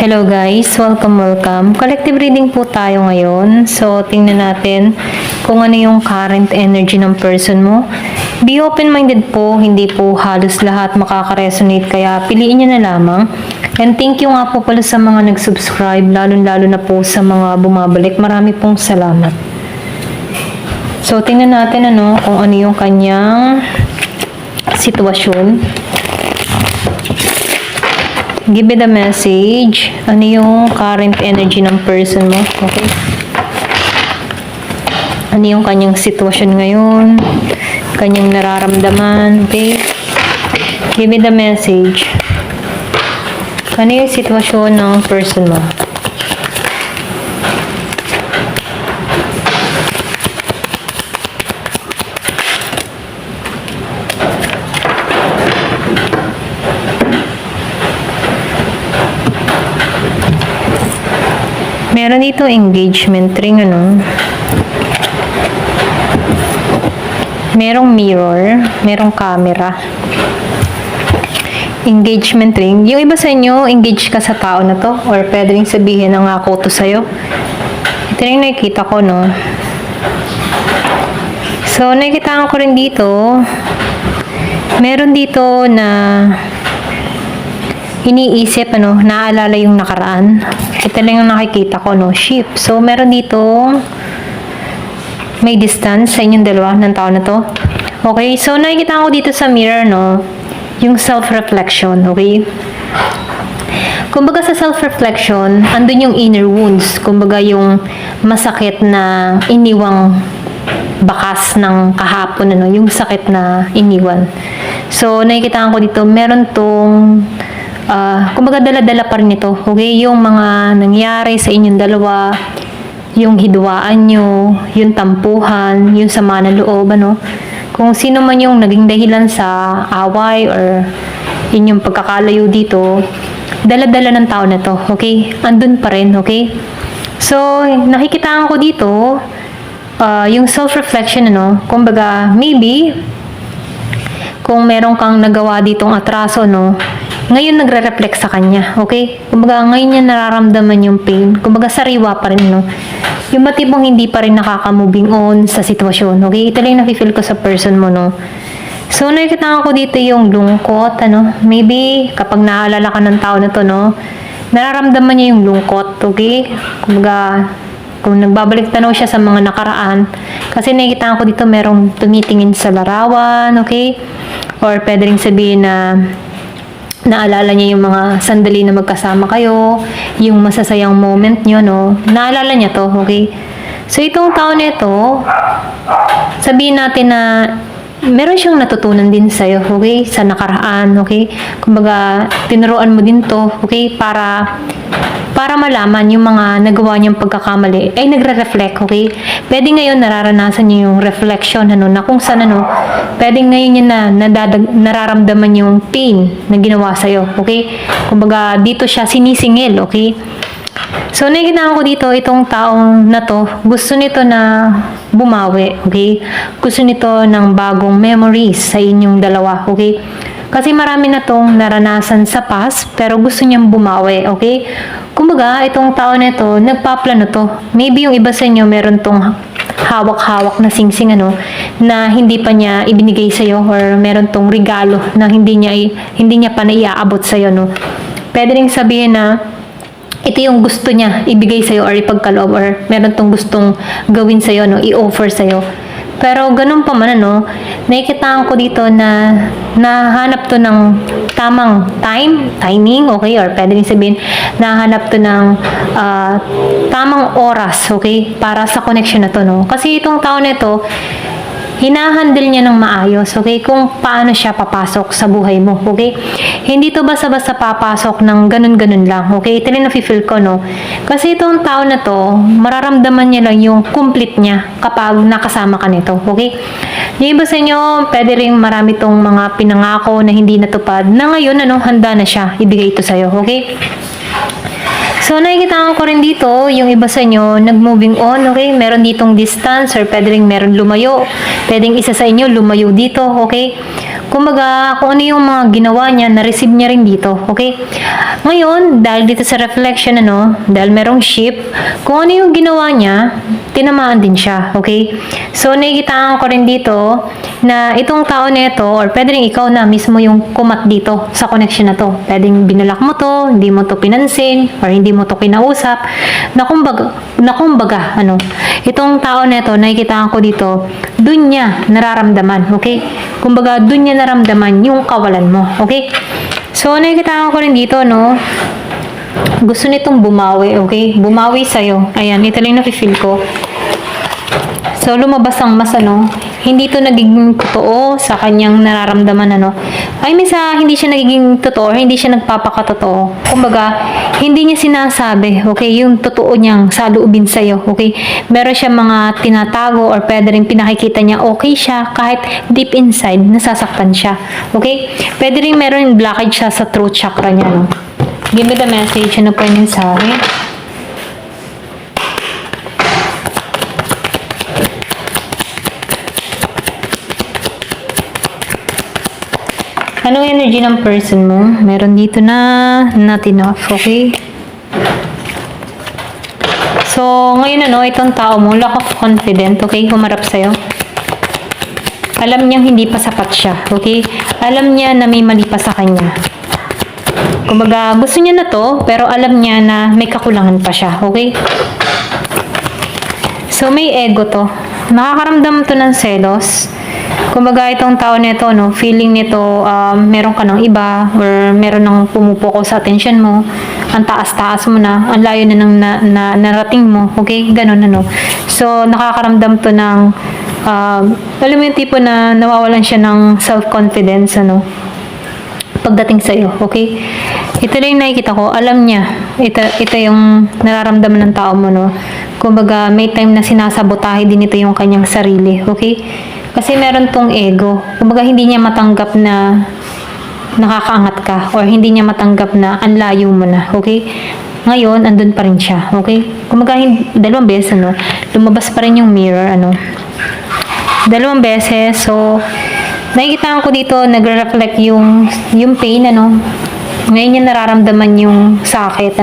Hello guys, welcome. Collective reading po tayo ngayon. So, tingnan natin kung ano yung current energy ng person mo. Be open-minded po, hindi po halos lahat makaka-resonate, kaya piliin nyo na lamang. And thank you nga po pala sa mga nag-subscribe, lalo na po sa mga bumabalik. Marami pong salamat. So, tingnan natin kung ano yung kanyang sitwasyon. Give it a message. Ano yung current energy ng person mo? Okay. Ano yung kanyang sitwasyon ngayon? Kanyang nararamdaman. Okay. Give it a message. Ano yung sitwasyon ng person mo? Meron dito engagement ring, Merong mirror, merong camera. Engagement ring. Yung iba sa inyo, engage ka sa tao na to, or pwede rin sabihin na ngako to sa'yo. Ito rin nakikita ko, So, nakikita ko rin dito, meron dito na iniisip, naalala yung nakaraan. Ito lang yung nakikita ko, ship. So, meron dito may distance sa inyong dalawa ng tao na to. Okay, so nakikita ko dito sa mirror, yung self-reflection, okay? Kumbaga sa self-reflection, andun yung inner wounds. Kumbaga yung masakit na iniwang bakas ng kahapon, yung sakit na iniwan. So, nakikita ko dito, meron tong kumbaga dala-dala pa rin ito, okay? Yung mga nangyari sa inyong dalawa, yung hidwaan nyo, yung tampuhan, yung sama ng loob, kung sino man yung naging dahilan sa away or inyong pagkakalayo dito, dala-dala ng tao na to, okay? Andun pa rin, okay? So, nakikita ko dito, yung self-reflection, kumbaga, maybe, kung meron kang nagawa ditong atraso, ngayon nagre-reflect sa kanya, okay? Kumbaga, ngayon niya nararamdaman yung pain. Kumbaga, sariwa pa rin, Yung matibong hindi pa rin nakaka-moving on sa sitwasyon, okay? Ito lang yung nafe-feel ko sa person mo, So, nakikita ko dito yung lungkot, Maybe, kapag naalala ka ng tao na to, nararamdaman niya yung lungkot, okay? Kumbaga, kung nagbabalik tanaw siya sa mga nakaraan, kasi nakikita ko dito merong tumitingin sa larawan, okay? Or pwede rin sabihin na naalala niya yung mga sandali na magkasama kayo, yung masasayang moment nyo, naalala niya to, okay? So, itong tao na ito, sabihin natin na meron siyang natutunan din sa'yo, okay? Sa nakaraan, okay? Kumbaga, tinuruan mo din to, okay? Para malaman yung mga nagawa niyang pagkakamali, ay nagre-reflect, okay? Pwede ngayon nararanasan niyo yung reflection, na kung saan, pwede ngayon niya nararamdaman yung pain na ginawa sa'yo, okay? Kumbaga, dito siya sinisingil, okay? So, nakikita ko dito, itong taong na to, gusto nito na bumawi, okay? Gusto nito ng bagong memories sa inyong dalawa, okay? Kasi marami na tong naranasan sa past, pero gusto niyang bumawi, okay? Kumbaga, itong tao na ito, nagpaplano to. Maybe yung iba sa inyo, meron tong hawak-hawak na singsing, na hindi pa niya ibinigay sa'yo, or meron tong regalo na hindi niya pa naiaabot sa'yo, Pwede rin sabihin na ito yung gusto niya ibigay sa'yo or ipagkaloob, or meron tong gustong gawin sa'yo, i-offer sa'yo. Pero ganun pa man, nakikita ko dito na nahanap to ng tamang timing, okay? Or pwede rin sabihin, nahanap to ng tamang oras, okay? Para sa connection na to, Kasi itong tao na ito, hinahandle niya ng maayos, okay? Kung paano siya papasok sa buhay mo, okay? Hindi to basta-basta papasok ng ganun-ganun lang, okay? Ito rin nafe-feel ko, Kasi itong tao na to, mararamdaman niya lang yung complete niya kapag nakasama ka nito, okay? Yung iba sa inyo, pwede rin marami tong mga pinangako na hindi natupad, na ngayon, handa na siya ibigay ito sa'yo, okay? So, nakikita ko rin dito, yung iba sa inyo, nag-moving on, okay? Meron ditong distance, or pwede rin meron lumayo. Pwedeng isa sa inyo lumayo dito, okay? Kumbaga, kung ano yung mga ginawa niya, na-receive niya rin dito. Okay? Ngayon, dahil dito sa reflection, dahil merong ship, kung ano yung ginawa niya, tinamaan din siya. Okay? So, nakikitaan ko rin dito na itong tao nito, or pwede rin ikaw na mismo yung kumat dito sa connection na to. Pwedeng binalak mo to, hindi mo to pinansin, or hindi mo to kinausap, na kumbaga, itong tao nito, nakikitaan ko dito, dun niya nararamdaman. Okay? Kumbaga, dun niya naramdaman yung kawalan mo. Okay? So, nakikita ko rin dito, gusto nitong bumawi, okay? Bumawi sa'yo. Ayan, ito lang nafe-feel ko. So, lumabas ang mas, hindi to nagiging totoo sa kanyang nararamdaman, Ay, hindi siya nagiging totoo, or hindi siya nagpapakatotoo. Kumbaga, hindi niya sinasabi, okay, yung totoo niyang saloobin sa'yo, okay? Meron siya mga tinatago, or pwede rin pinakikita niya, okay siya, kahit deep inside, nasasaktan siya, okay? Pwede rin meron blockage siya sa throat chakra niya, Give me the message, ano po yung mensahe? Anong energy ng person mo? Meron dito na not enough, okay? So, ngayon itong tao mo, lack of confidence, okay? Humarap sa'yo. Alam niyang hindi pa sapat siya, okay? Alam niya na may mali pa sa kanya. Kumbaga, gusto niya na to, pero alam niya na may kakulangan pa siya, okay? So, may ego to. Nakakaramdam to ng selos. Kumbaga, itong tao nito, feeling nito, meron ka ng iba, or meron nang pumupuko sa attention mo, ang taas-taas mo na, ang layo na ng narating mo, okay? Ganon, So, nakakaramdam to ng, alam mo yung tipo na nawawalan siya ng self-confidence, pagdating sa'yo, okay? Ito lang yung nakikita ko, alam niya, ito yung nararamdaman ng tao mo, Kumbaga, may time na sinasabotahe din ito yung kanyang sarili, okay? Kasi meron tong ego. Kumbaga, hindi niya matanggap na nakakaangat ka, or hindi niya matanggap na ang layo mo na, okay? Ngayon, andun pa rin siya, okay? Kumbaga, dalawang beses, lumabas pa rin yung mirror, dalawang beses. So, nakikita ko dito, nagre-reflect yung pain, Ngayon niya nararamdaman yung sakit,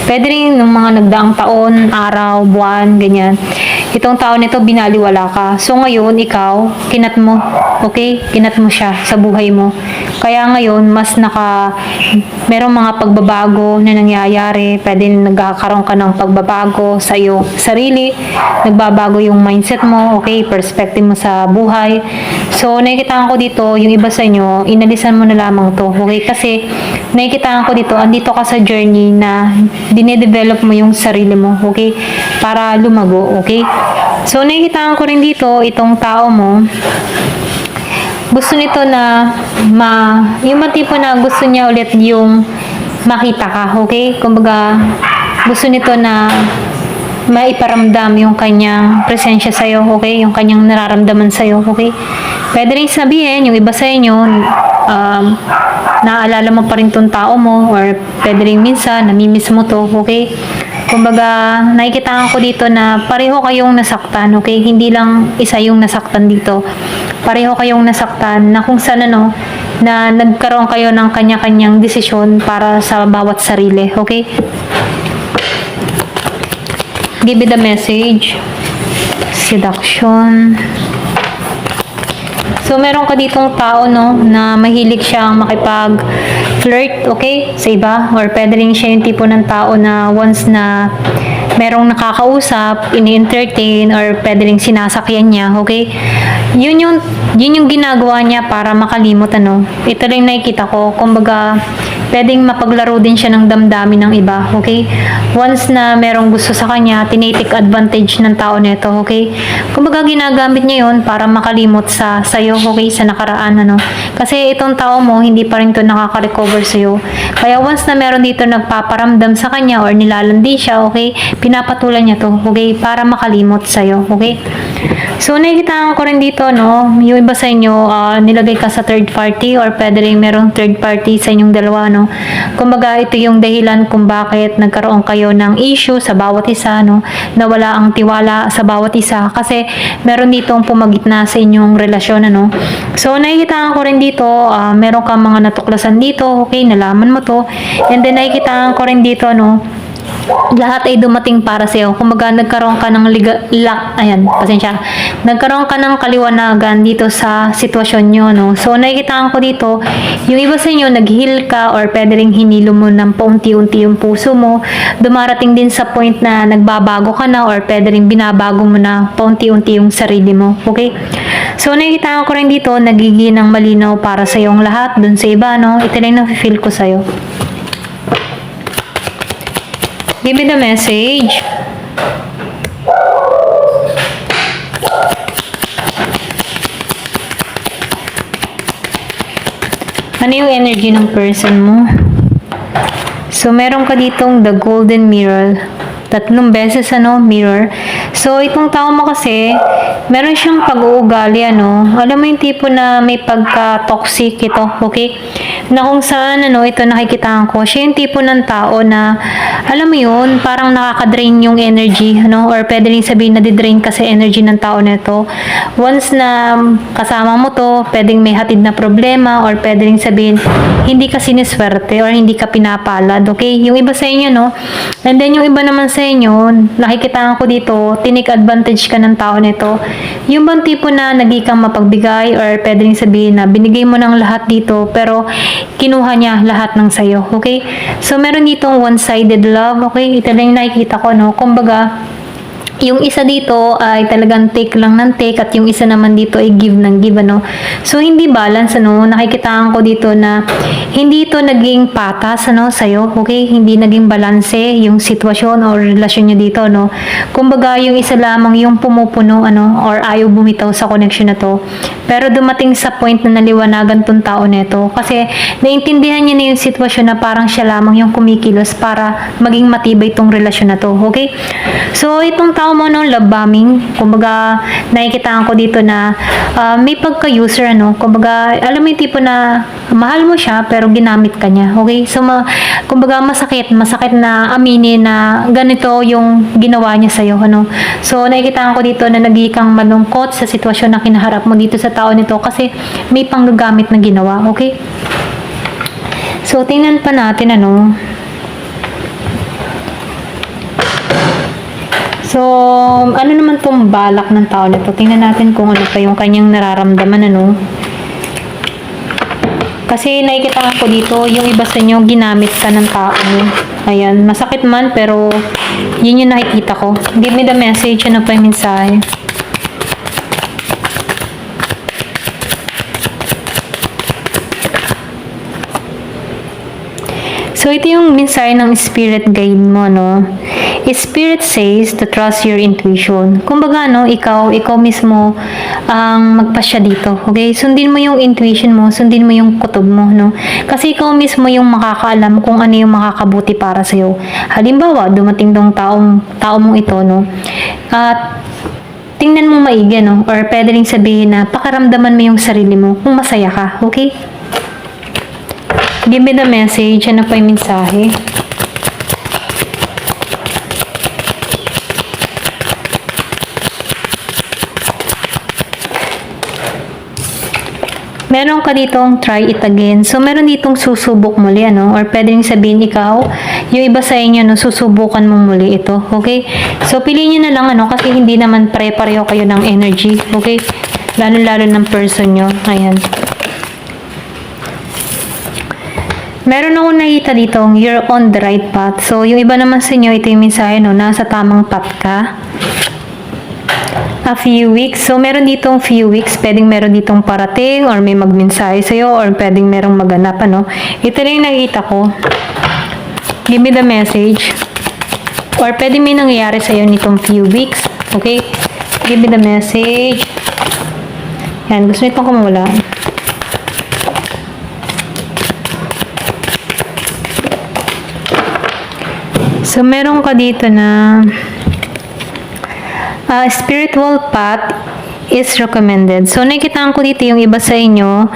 Pwede rin ng mga nagdaang taon, araw, buwan, ganyan. Itong tao nito, binaliwala ka. So, ngayon, ikaw, kinat mo. Okay? Kinat mo siya sa buhay mo. Kaya ngayon, merong mga pagbabago na nangyayari. Pwede nagkakaroon ka ng pagbabago sa iyo sarili. Nagbabago yung mindset mo. Okay? Perspective mo sa buhay. So, nakikita ko dito, yung iba sa inyo, inalisan mo na lamang to. Okay? Kasi, nakikita ko dito, andito ka sa journey na dinedevelop mo yung sarili mo. Okay? Para lumago. Okay? So, nakikita ko rin dito, itong tao mo, gusto nito na yung tipo na gusto niya ulit yung makita ka, okay? Kumbaga, gusto nito na maiparamdam yung kanyang presensya sa'yo, okay? Yung kanyang nararamdaman sa'yo, okay? Pwede rin sabihin, yung iba sa inyo, naaalala mo pa rin tong tao mo, or pwede rin minsan, namimiss mo to, okay? Kumbaga, nakikita ko dito na pareho kayong nasaktan, okay? Hindi lang isa yung nasaktan dito. Pareho kayong nasaktan na kung saan na nagkaroon kayo ng kanya-kanyang desisyon para sa bawat sarili, okay? Give me the message. Seduction. So, meron ka ditong tao, na mahilig siyang makipag-flirt, okay, sa iba. Or pwede rin siya yung tipo ng tao na once na merong nakakausap, ini-entertain, or pwede rin sinasakyan niya, okay. Yun yung ginagawa niya para makalimot, Ito lang nakikita ko, kumbaga, pwedeng mapaglaro din siya ng damdamin ng iba, okay? Once na merong gusto sa kanya, tinitake advantage ng tao nito, okay? Kumbaga, ginagamit niya yun para makalimot sa'yo, okay? Sa nakaraan, Kasi itong tao mo, hindi pa rin to nakaka-recover sa'yo. Kaya once na meron dito nagpaparamdam sa kanya or nilalandi siya, okay? Pinapatulan niya to, okay? Para makalimot sa'yo, okay? So, nakikita ko rin dito, yung iba sa inyo, nilagay ka sa third party or pwede rin merong third party sa inyong dalawa, no? Kumbaga, ito yung dahilan kung bakit nagkaroon kayo ng issue sa bawat isa, no? Nawala ang tiwala sa bawat isa kasi meron ditong pumagitna sa inyong relasyon, ano? So, nakikita ko rin dito, meron kang mga natuklasan dito, okay, nalaman mo to. And then, nakikita ko rin dito, no? Lahat ay dumating para sa iyo. Kumbaga nagkaroon ka ng nagkaroon ka ng kaliwanagan dito sa sitwasyon nyo, no? So nakikita ko dito, yung iba sa inyo nag-heal ka or pwede ring hinilo mo ng paunti-unti yung puso mo. Dumarating din sa point na nagbabago ka na or pwede ring binabago mo na paunti-unti yung sarili mo. Okay? So nakikita ko rin dito, nagiging ng malinaw para sa yung lahat dun sa iba, no? Ito lang yung feel ko sa'yo. Give me the message. Ano yung energy ng person mo? So, meron ka ditong the golden mirror. 3 beses, mirror. So, itong tao mo kasi, meron siyang pag-uugali, Alam mo yung tipo na may pagka-toxic ito, okay? Na kung saan, ito nakikitaan ko, siya yung tipo ng tao na, alam mo yun, parang nakaka-drain yung energy, Or pwede rin sabihin na di-drain kasi energy ng tao na ito. Once na kasama mo to, pwedeng may hatid na problema, or pwede rin sabihin, hindi ka siniswerte, or hindi ka pinapalad, okay? Yung iba sa inyo, And then, yung iba naman sa inyo, nakikitaan ko dito, tinik advantage ka ng tao nito. Yung bang tipo na naging kang mapagbigay or pwede rin sabihin na binigay mo ng lahat dito pero kinuha niya lahat ng sayo, okay? So, meron ditong one-sided love, okay? Ito lang yung nakikita ko, Kumbaga, yung isa dito ay talagang take lang ng take at yung isa naman dito ay give ng give, So, hindi balance, Nakikitaan ko dito na hindi ito naging patas, sa'yo, okay? Hindi naging balanse yung sitwasyon o relasyon nyo dito, Kumbaga, yung isa lamang yung pumupuno, or ayaw bumitaw sa connection na to. Pero dumating sa point na naliwanagan tong tao neto kasi naintindihan niya na yung sitwasyon na parang siya lamang yung kumikilos para maging matibay tong relasyon na to, okay? So, itong tao mo, love bombing, kumbaga, nakikitaan ko dito na may pagka-user, kumbaga, alam mo yung tipo na mahal mo siya, pero ginamit ka niya, okay? So, kumbaga, masakit na aminin na ganito yung ginawa niya sa'yo, So, nakikitaan ko dito na nagiging kang malungkot sa sitwasyon na kinaharap mo dito sa tao nito kasi may panggagamit na ginawa, okay? So, tingnan pa natin, So, ano naman tong balak ng tao nito? Tingnan natin kung ano pa yung kanyang nararamdaman, Kasi nakikita ko dito, yung iba sa inyo, ginamit ka ng tao. Ayan, masakit man, pero yun yung nakikita ko. Give me the message, ano pa yung mensahe? So, ito yung mensahe ng spirit guide mo, Spirit says to trust your intuition. Kumbaga, ikaw mismo ang magpasya dito. Okay? Sundin mo yung intuition mo, sundin mo yung kutob mo, Kasi ikaw mismo yung makakaalam kung ano yung makakabuti para sa'yo. Halimbawa, dumating tong tao mong ito, At tingnan mo maigi, Or pwede rin sabihin na pakaramdaman mo yung sarili mo kung masaya ka. Okay? Give me the message. Ano pa yung mensahe? Meron ka ditong try it again. So, meron ditong susubok muli, Or pwede rin sabihin ikaw, yung iba sa inyo, susubukan mo muli ito. Okay? So, piliin nyo na lang, kasi hindi naman pare-pareho kayo ng energy. Okay? Lalo-lalo ng person nyo. Ayan. Meron akong nakita dito, you're on the right path. So, yung iba naman sa inyo, ito yung mensahe, nasa tamang path ka. A few weeks. So, meron ditong few weeks. Pwedeng meron ditong parating or may magmensahe sa'yo or pwedeng merong maganap, Ito na yung nakita ko. Give me the message. Or pwedeng may nangyayari sa'yo nitong few weeks. Okay? Give me the message. Yan. Gusto nitong kumula. So, meron ka dito na spiritual path is recommended. So, nakikitaan ko dito yung iba sa inyo,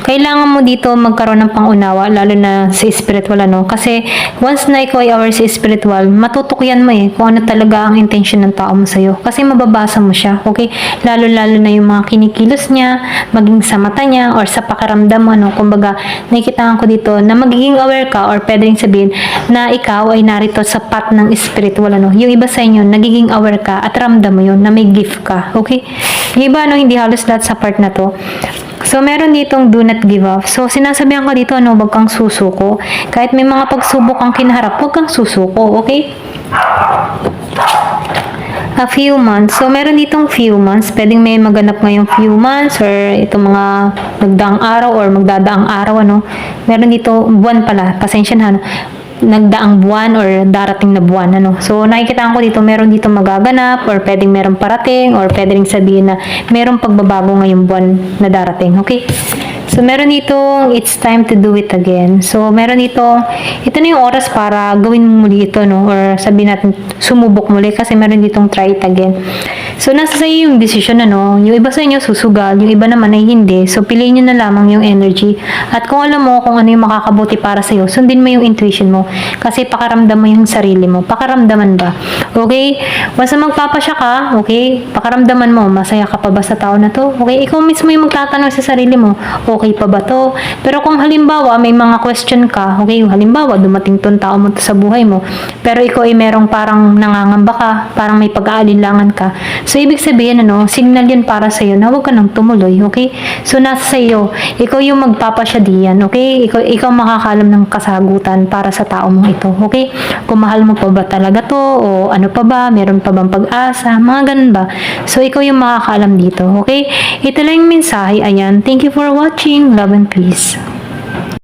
kailangan mo dito magkaroon ng pangunawa, lalo na sa spiritual, ano? Kasi, once na ikaw ay aware sa spiritual, matutukyan mo kung ano talaga ang intention ng tao mo sa'yo. Kasi mababasa mo siya, okay? Lalo-lalo na yung mga kinikilos niya, maging sa mata niya, or sa pakiramdam mo, ano? Kumbaga, nakikitaan ko dito na magiging aware ka, or pwedeng sabihin na ikaw ay narito sa path ng spiritual, ano? Yung iba sa inyo, nagiging aware ka at ramdam mo yun na may gift ka, okay? Yung iba, hindi halos lahat sa part na to. So, meron ditong do not give up. So, sinasabihan ka dito, wag kang susuko. Kahit may mga pagsubok kang kinaharap, wag kang susuko, okay? A few months. So, meron ditong few months. Pwedeng may maganap ngayong few months or itong mga nagdaang araw or magdadaang araw, ano. Meron dito, buwan pala. Pasensya na, ano. Nagdaang buwan or darating na buwan, ano. So, nakikitaan ko dito, meron dito magaganap or pwedeng meron parating or pwedeng sabihin na meron pagbabago ngayong buwan na darating, okay? So, meron ditong it's time to do it again. So, meron dito, ito na yung oras para gawin mo muli ito, no? Or sabihin natin, sumubok muli kasi meron ditong try it again. So, nasa sa'yo yung decision, ano? Yung iba sa inyo susugal, yung iba naman ay hindi. So, piliin nyo na lamang yung energy. At kung alam mo kung ano yung makakabuti para sa'yo, sundin mo yung intuition mo. Kasi pakaramdam mo yung sarili mo. Pakaramdaman ba? Okay? Basta magpapasya ka, okay? Pakaramdaman mo, masaya ka pa ba sa tao na to? Okay? Ikaw mismo yung magtatanong sa sarili mo, okay pa ba to? Pero kung halimbawa, may mga question ka, okay? Halimbawa, dumating tong tao mo to sa buhay mo, pero ikaw ay merong parang nangangamba ka, parang may pag-aalinlangan ka. So, ibig sabihin, ano, signal yun para sa'yo na huwag ka nang tumuloy, okay? So, nasa sa'yo, ikaw yung magpapasya diyan, okay? Ikaw makakalam ng kasagutan para sa tao mo ito, okay? Kung mahal mo pa ba talaga to, o ano pa ba, meron pa bang pag-asa, mga ganun ba? So, ikaw yung makakaalam dito, okay? Ito lang yung mensahe, ayan. Thank you for watching. Love and peace.